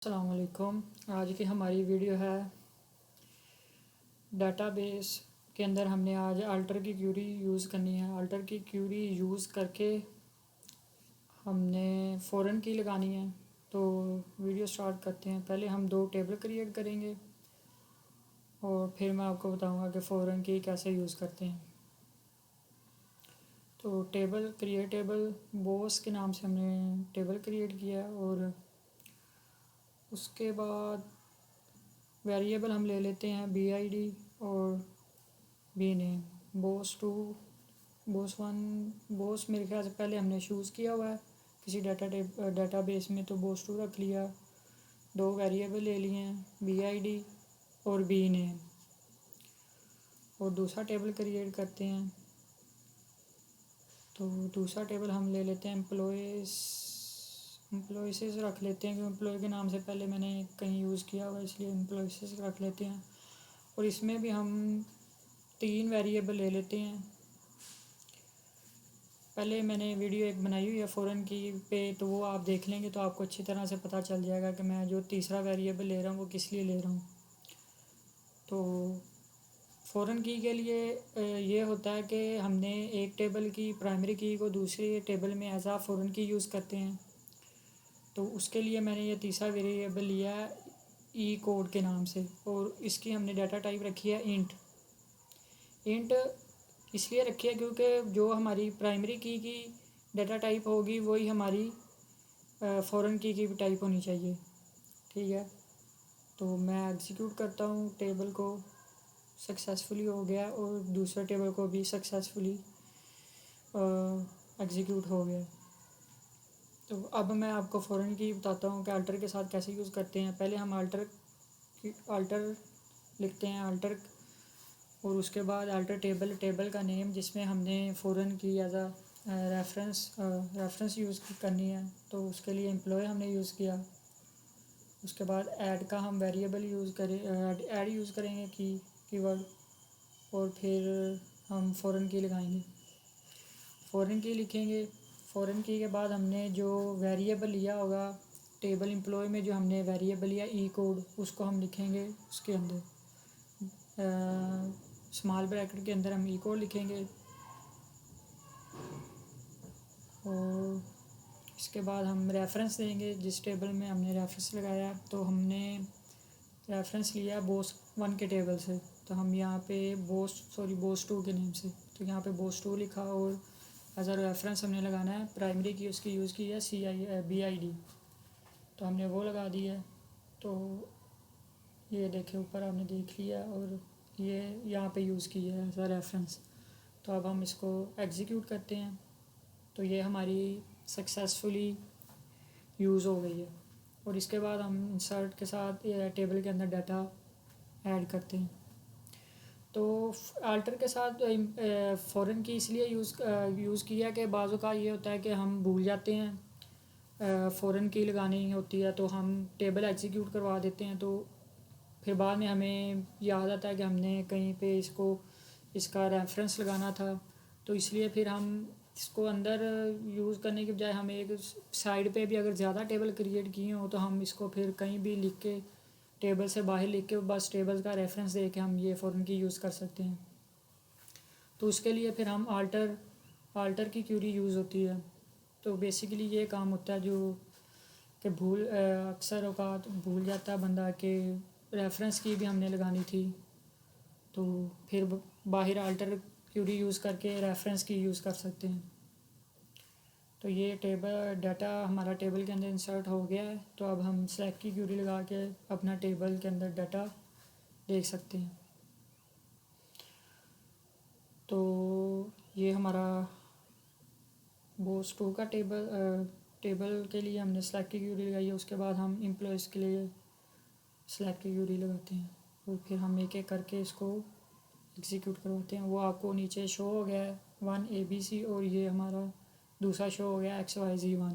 अस्सलाम वालेकुम। आज की हमारी वीडियो है डाटाबेस के अंदर हमने आज अल्टर की क्यूरी यूज़ करनी है। अल्टर की क्यूरी यूज़ करके हमने फ़ॉरेन की लगानी है। तो वीडियो स्टार्ट करते हैं। पहले हम दो टेबल क्रिएट करेंगे और फिर मैं आपको बताऊंगा कि फ़ॉरेन की कैसे यूज़ करते हैं। तो टेबल क्रिएट टेबल बॉस के नाम से हमने टेबल क्रिएट किया और उसके बाद वेरिएबल हम ले लेते हैं BID और बी नेम। बॉस 1 बॉस मेरे ख्याल से पहले हमने चूज़ किया हुआ है किसी डाटाबेस में, तो बॉस 2 रख लिया। दो वेरिएबल ले लिए हैं BID और बी नेम। और दूसरा टेबल क्रिएट करते हैं। तो दूसरा टेबल हम ले लेते हैं एम्प्लॉयज़ रख लेते हैं, क्योंकि एम्प्लॉय के नाम से पहले मैंने कहीं यूज़ किया हुआ है, इसलिए एम्प्लॉयज़ रख लेते हैं। और इसमें भी हम 3 वेरिएबल ले लेते हैं। पहले मैंने वीडियो एक बनाई हुई है फ़ॉरेन की पे, तो वो आप देख लेंगे तो आपको अच्छी तरह से पता चल जाएगा कि मैं जो तीसरा वेरिएबल ले रहा हूँ वो किस लिए ले रहा हूँ। तो फ़ॉरेन की के लिए ये होता है कि हमने एक टेबल की प्राइमरी की को दूसरे टेबल में एज आ फ़ॉरेन की यूज़ करते हैं। तो उसके लिए मैंने ये तीसरा वेरिएबल लिया है ई कोड के नाम से, और इसकी हमने डाटा टाइप रखी है इंट। इंट इसलिए रखी है क्योंकि जो हमारी प्राइमरी की डाटा टाइप होगी वही हमारी फ़ॉरेन की भी टाइप होनी चाहिए। ठीक है, तो मैं एग्जीक्यूट करता हूँ। टेबल को सक्सेसफुली हो गया और दूसरे टेबल को भी सक्सेसफुली एग्जीक्यूट हो गया। तो अब मैं आपको फ़ॉरेन की बताता हूँ कि अल्टर के साथ कैसे यूज़ करते हैं। पहले हम अल्टर लिखते हैं अल्टर, और उसके बाद अल्टर टेबल का नेम जिसमें हमने फ़ॉरेन की एज आ रेफरेंस यूज़ करनी है। तो उसके लिए एम्प्लॉय हमने यूज़ किया। उसके बाद ऐड का हम वेरिएबल ऐड यूज़ करेंगे कीवर्ड, और फिर हम फ़ॉरेन की लगाएंगे। फ़ॉरेन की लिखेंगे। फ़ॉरेन की के बाद हमने जो वेरिएबल लिया होगा टेबल एम्प्लॉय में, जो हमने वेरिएबल लिया ई कोड, उसको हम लिखेंगे उसके अंदर स्मॉल ब्रैकेट के अंदर हम ई कोड लिखेंगे। और इसके बाद हम रेफरेंस देंगे जिस टेबल में हमने रेफरेंस लगाया। तो हमने रेफरेंस लिया बॉस 1 के टेबल से, तो हम यहाँ पे बॉस 2 के नेम से, तो यहाँ पे बॉस 2 लिखा और एज आ रेफरेंस हमने लगाना है प्राइमरी की, उसकी यूज़ की है BID, तो हमने वो लगा दी है। तो ये देखे ऊपर आपने देख लिया, और ये यहाँ पे यूज़ की है एज आ रेफरेंस। तो अब हम इसको एग्जीक्यूट करते हैं। तो ये हमारी सक्सेसफुली यूज़ हो गई है। और इसके बाद हम इंसर्ट के साथ टेबल के अंदर डाटा ऐड करते हैं। तो अल्टर के साथ फ़ॉरेन की इसलिए यूज़ किया कि बाज़ का ये होता है कि हम भूल जाते हैं फ़ॉरेन की लगानी होती है, तो हम टेबल एग्जीक्यूट करवा देते हैं। तो फिर बाद में हमें याद आता है कि हमने कहीं पे इसका रेफरेंस लगाना था। तो इसलिए फिर हम इसको अंदर यूज़ करने के बजाय हम एक साइड पे भी अगर ज़्यादा टेबल क्रिएट किए हों तो हम इसको फिर कहीं भी लिख के, टेबल से बाहर लिख के बस टेबल का रेफरेंस दे के हम ये फ़ॉरेन की यूज़ कर सकते हैं। तो उसके लिए फिर हम आल्टर की क्यूरी यूज़ होती है। तो बेसिकली ये काम होता है जो कि अक्सर औकात भूल जाता है बंदा कि रेफरेंस की भी हमने लगानी थी, तो फिर बाहर अल्टर क्यूरी यूज़ करके रेफरेंस की यूज़ कर सकते हैं। तो ये टेबल डाटा हमारा टेबल के अंदर इंसर्ट हो गया है। तो अब हम सेलेक्ट की क्यूरी लगा के अपना टेबल के अंदर डाटा देख सकते हैं। तो ये हमारा बॉस 2 का टेबल के लिए हमने सेलेक्ट की क्यूरी लगाई है। उसके बाद हम एम्प्लॉयज़ के लिए सेलेक्ट की क्यूरी लगाते हैं, और फिर हम एक एक करके इसको एग्जीक्यूट करवाते हैं। वो आपको नीचे शो हो गया है 1 ABC, और ये हमारा दूसरा शो हो गया XYZ1।